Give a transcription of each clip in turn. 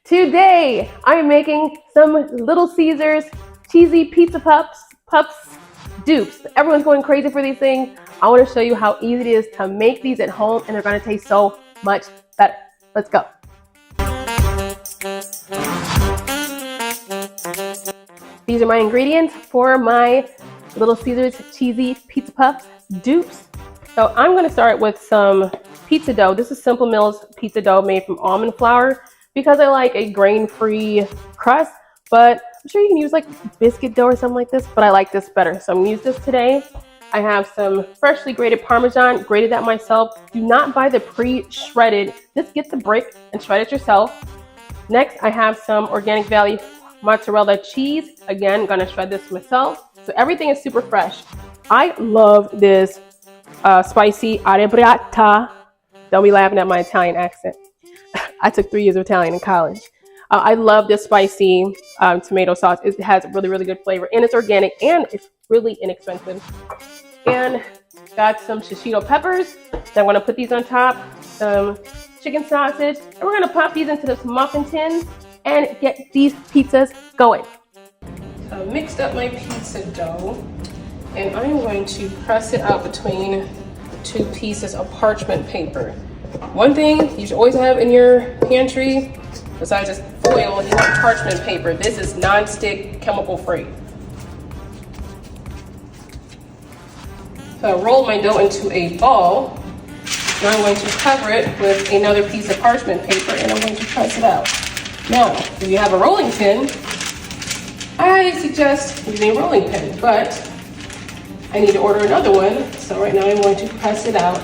Today, I'm making some Little Caesars cheesy pizza puffs dupes. Everyone's going crazy for these things. I want to show you how easy it is to make these at home, and they're going to taste so much better. Let's go. These are my ingredients for my Little Caesars cheesy pizza puffs dupes. So I'm going to start with some pizza dough. This is Simple Mills pizza dough made from almond flour because I like a grain-free crust, but I'm sure you can use like biscuit dough or something like this, but I like this better. So I'm going to use this today. I have some freshly grated Parmesan, grated that myself. Do not buy the pre-shredded. Just get the brick and shred it yourself. Next, I have some Organic Valley mozzarella cheese. Again, I'm gonna shred this myself. So everything is super fresh. I love this spicy arrabbiata. Don't be laughing at my Italian accent. I took 3 years of Italian in college. I love this spicy tomato sauce. It has really, really good flavor, and it's organic, and it's really inexpensive. And got some shishito peppers. So I'm gonna put these on top. Some chicken sausage, and we're gonna pop these into this muffin tin and get these pizzas going. So I mixed up my pizza dough, and I'm going to press it out between 2 pieces of parchment paper. One thing you should always have in your pantry, besides just foil, you have parchment paper. This is non-stick, chemical free. So I rolled my dough into a ball. Now I'm going to cover it with another piece of parchment paper, and I'm going to press it out. Now, if you have a rolling pin, I suggest using a rolling pin, but I need to order another one. So right now I'm going to press it out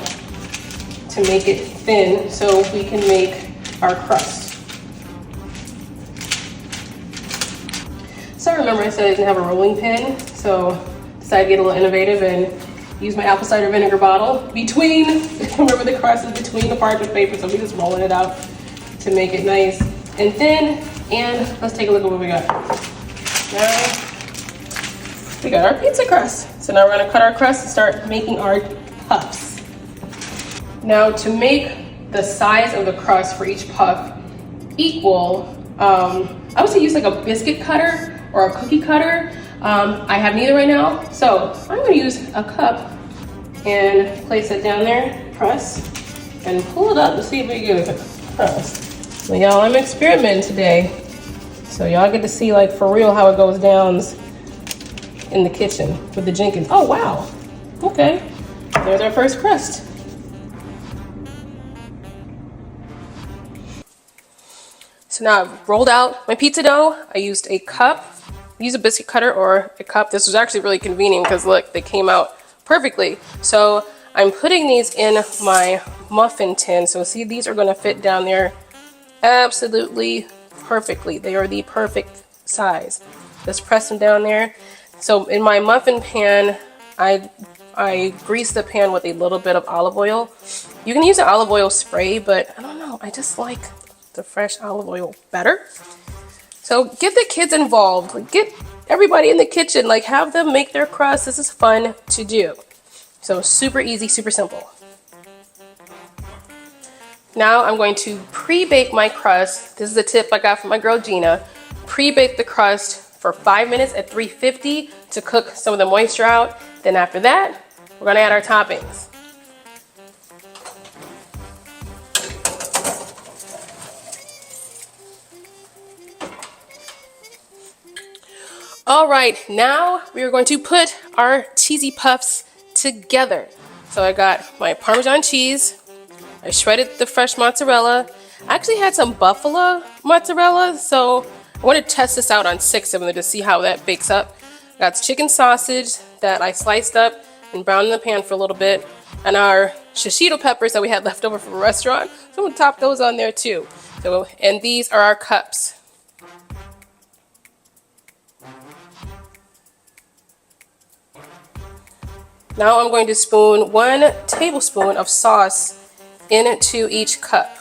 to make it thin so we can make our crust. So remember I said I didn't have a rolling pin, so decided to get a little innovative and use my apple cider vinegar bottle between, remember the crust is between the parchment paper, so we're just rolling it out to make it nice and thin. And let's take a look at what we got. Now, we got our pizza crust. So now we're gonna cut our crust and start making our puffs. Now to make the size of the crust for each puff equal, I would say use like a biscuit cutter or a cookie cutter. I have neither right now, so I'm gonna use a cup and place it down there, press, and pull it up to see if we get a crust. So y'all, I'm experimenting today. So y'all get to see like for real how it goes down in the kitchen with the Jenkins. Oh wow, okay, there's our first crust. So now I've rolled out my pizza dough. I used a cup. Use a biscuit cutter or a cup. This was actually really convenient because look, they came out perfectly. So I'm putting these in my muffin tin. So see, these are gonna fit down there absolutely perfectly. They are the perfect size. Just press them down there. So in my muffin pan, I grease the pan with a little bit of olive oil. You can use an olive oil spray, but I don't know, I just like the fresh olive oil better. So get the kids involved, like get everybody in the kitchen, like have them make their crust. This is fun to do. So super easy, super simple. Now I'm going to pre-bake my crust. This is a tip I got from my girl Gina. Pre-bake the crust for 5 minutes at 350 to cook some of the moisture out. Then after that, we're gonna add our toppings. All right, now we are going to put our cheesy puffs together. So I got my Parmesan cheese. I shredded the fresh mozzarella. I actually had some buffalo mozzarella, so I want to test this out on 6 of them to see how that bakes up. I got chicken sausage that I sliced up and browned in the pan for a little bit, and our shishito peppers that we had left over from a restaurant. So I'm gonna top those on there too. So, and these are our cups. Now I'm going to spoon 1 tablespoon of sauce into each cup.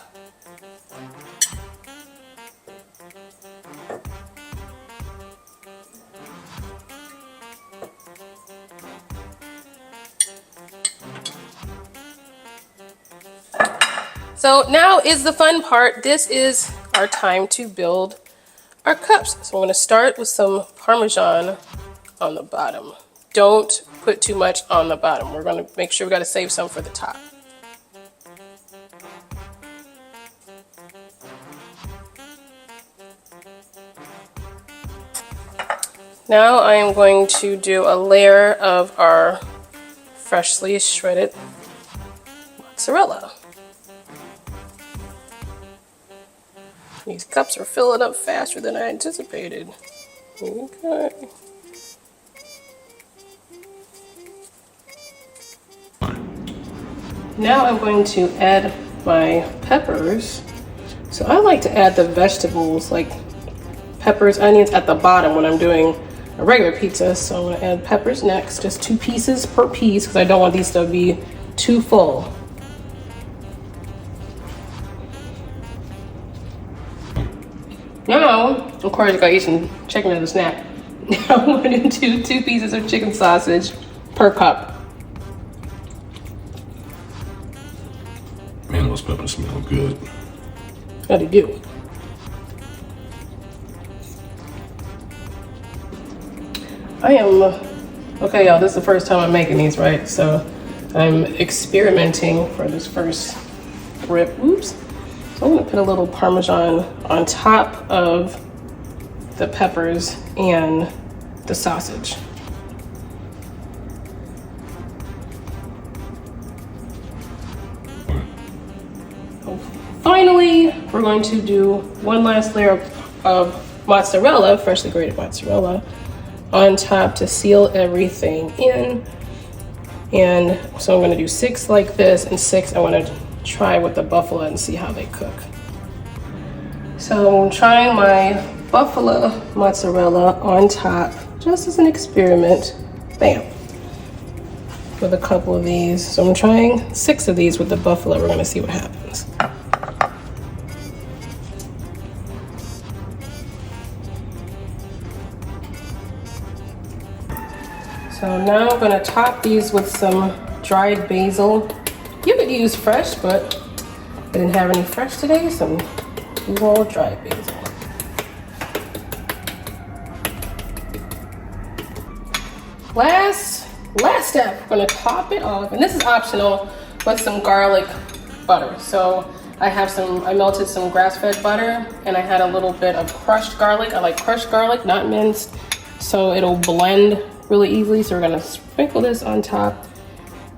So now is the fun part. This is our time to build our cups. So I'm going to start with some Parmesan on the bottom. Don't put too much on the bottom. We're going to make sure we got to save some for the top. Now I am going to do a layer of our freshly shredded mozzarella. These cups are filling up faster than I anticipated. Okay. Now I'm going to add my peppers. So I like to add the vegetables like peppers, onions at the bottom when I'm doing a regular pizza. So I'm going to add peppers next, just 2 pieces per piece because I don't want these to be too full. Now, of course, I gotta eat some chicken as a snack. Now I'm going to do 2 pieces of chicken sausage per cup. Man, those peppers smell good. How do you do? Okay, y'all, this is the first time I'm making these, right? So I'm experimenting for this first rip. Oops. So I'm gonna put a little Parmesan on top of the peppers and the sausage. Finally, we're going to do one last layer of mozzarella, freshly grated mozzarella, on top to seal everything in. And so I'm going to do 6 like this and 6 I want to try with the buffalo and see how they cook. So I'm trying my buffalo mozzarella on top just as an experiment. Bam. With a couple of these. So I'm trying 6 of these with the buffalo. We're going to see what happens. So now I'm going to top these with some dried basil. You could use fresh, but I didn't have any fresh today, so I'm all dried basil. Last step, we're going to top it off, and this is optional, with some garlic butter. So I melted some grass-fed butter, and I had a little bit of crushed garlic. I like crushed garlic, not minced, so it'll blend really easily. So we're gonna sprinkle this on top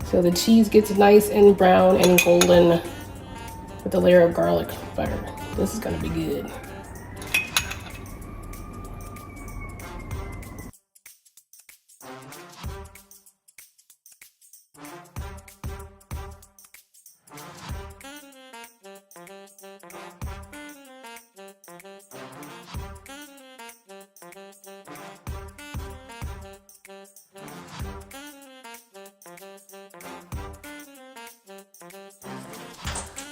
so the cheese gets nice and brown and golden with a layer of garlic butter. This is gonna be good.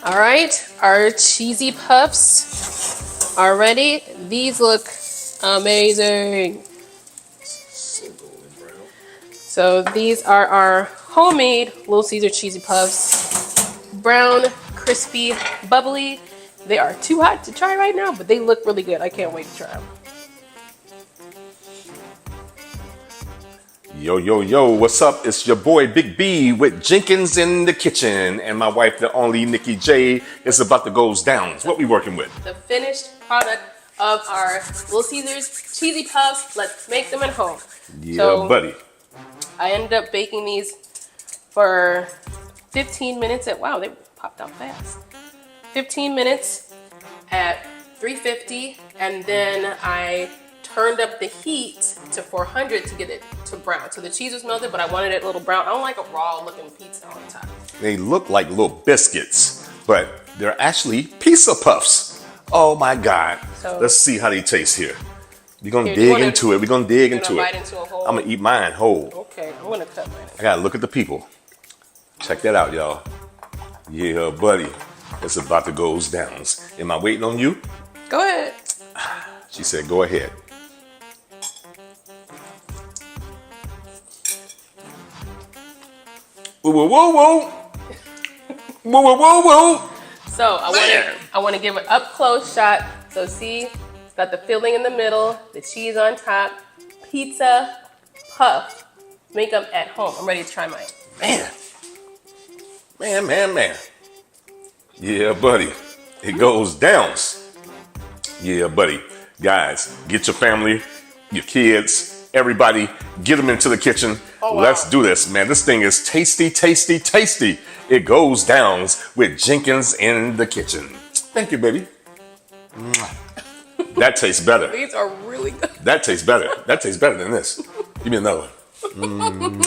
All right, our cheesy puffs are ready. These look amazing. So these are our homemade Little Caesar cheesy puffs. Brown, crispy, bubbly. They are too hot to try right now, but they look really good. I can't wait to try them. Yo, yo, yo, what's up? It's your boy Big B with Jenkins in the kitchen, and my wife, the only Nikki J, is about to go down. What we working with? The finished product of our Little Caesars cheesy puffs. Let's make them at home. Yeah, so, buddy. I ended up baking these for 15 minutes at, wow, they popped out fast. 15 minutes at 350, and then I turned up the heat to 400 to get it to brown. So the cheese was melted, but I wanted it a little brown. I don't like a raw looking pizza on top. They look like little biscuits, but they're actually pizza puffs. Oh my God. So, let's see how they taste here. We're gonna dig into it. We're gonna dig into it. I'm gonna eat mine whole. Okay, I'm gonna cut mine. I gotta look at the people. Check that out, y'all. Yeah, buddy. It's about to go down. Am I waiting on you? Go ahead. She said, go ahead. Whoa, whoa, whoa, whoa. Whoa, whoa, whoa, whoa. So I wanted I want to give an up close shot. So see, it's got the filling in the middle, the cheese on top, pizza puff. Make them at home. I'm ready to try mine. Man. Yeah, buddy. It goes down. Yeah, buddy. Guys, get your family, your kids, everybody, get them into the kitchen. Oh, wow. Let's do this, man. This thing is tasty, tasty, tasty. It goes down with Jenkins in the kitchen. Thank you, baby. That tastes better. These are really good. That tastes better. That tastes better than this. Give me another one.